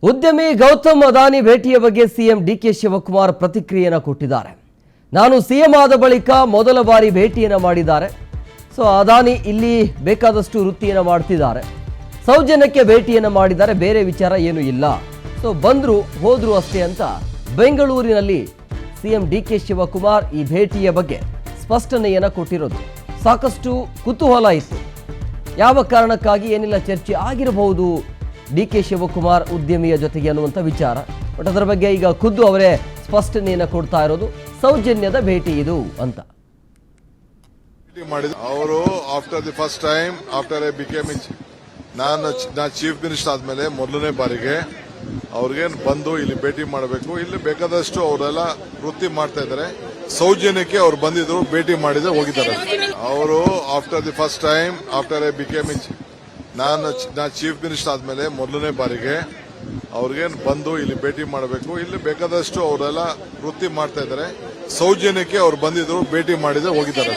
ಉದ್ಯಮಿ ಗೌತಮ್ ಅದಾನಿ ಭೇಟಿಯ ಬಗ್ಗೆ ಸಿಎಂ ಡಿಕೆ ಶಿವಕುಮಾರ್ ಪ್ರತಿಕ್ರಿಯೆಯನ್ನು ಕೊಟ್ಟಿದ್ದಾರೆ. ನಾನು ಸಿಎಂ ಆದ ಬಳಿಕ ಮೊದಲ ಬಾರಿ ಭೇಟಿಯನ್ನು ಮಾಡಿದ್ದಾರೆ. ಸೊ ಅದಾನಿ ಇಲ್ಲಿ ಬೇಕಾದಷ್ಟು ವೃತ್ತಿಯನ್ನು ಮಾಡ್ತಿದ್ದಾರೆ, ಸೌಜನ್ಯಕ್ಕೆ ಭೇಟಿಯನ್ನು ಮಾಡಿದ್ದಾರೆ, ಬೇರೆ ವಿಚಾರ ಏನೂ ಇಲ್ಲ. ಸೊ ಬಂದ್ರು ಹೋದ್ರು ಅಷ್ಟೇ ಅಂತ ಬೆಂಗಳೂರಿನಲ್ಲಿ ಸಿಎಂ ಡಿಕೆ ಶಿವಕುಮಾರ್ ಈ ಭೇಟಿಯ ಬಗ್ಗೆ ಸ್ಪಷ್ಟನೆಯನ್ನು ಕೊಟ್ಟಿರೋದು ಸಾಕಷ್ಟು ಕುತೂಹಲ ಇತ್ತು. ಯಾವ ಕಾರಣಕ್ಕಾಗಿ ಏನೆಲ್ಲ ಚರ್ಚೆ ಆಗಿರಬಹುದು ಡಿಕೆ ಶಿವಕುಮಾರ್ ಉದ್ಯಮಿಯ ಜೊತೆಗೆ ಅನ್ನುವಂಥ ವಿಚಾರ. ಬಟ್ ಅದರ ಬಗ್ಗೆ ಈಗ ಖುದ್ದು ಅವರೇ ಸ್ಪಷ್ಟನೆಯನ್ನು ಕೊಡ್ತಾ ಇರೋದು, ಸೌಜನ್ಯದ ಭೇಟಿ ಇದು ಅಂತ. ಅವರು after the first time after I became ನಾನು ಚೀಫ್ ಮಿನಿಸ್ಟರ್ ಆದ್ಮೇಲೆ ಮೊದಲನೇ ಬಾರಿಗೆ ಅವ್ರಿಗೆ ಬಂದು ಇಲ್ಲಿ ಭೇಟಿ ಮಾಡಬೇಕು. ಇಲ್ಲಿ ಬೇಕಾದಷ್ಟು ಅವರೆಲ್ಲ ವೃತ್ತಿ ಮಾಡ್ತಾ ಇದ್ದಾರೆ. ಸೌಜನ್ಯಕ್ಕೆ ಅವ್ರು ಬಂದಿದ್ರು, ಭೇಟಿ ಮಾಡಿದ್ರೆ ಹೋಗಿದ್ದಾರೆ. ಅವರು after the first time after I became ನಾನು ಚೀಫ್ ಮಿನಿಸ್ಟರ್ ಆದ್ಮೇಲೆ ಮೊದಲನೇ ಬಾರಿಗೆ ಅವ್ರಿಗೆ ಬಂದು ಇಲ್ಲಿ ಭೇಟಿ ಮಾಡಬೇಕು. ಇಲ್ಲಿ ಬೇಕಾದಷ್ಟು ಅವರೆಲ್ಲ ವೃತ್ತಿ ಮಾಡ್ತಾ ಇದ್ದಾರೆ. ಸೌಜನ್ಯಕ್ಕೆ ಅವ್ರು ಬಂದಿದ್ರು, ಭೇಟಿ ಮಾಡಿದ್ರೆ ಹೋಗಿದ್ದಾರೆ.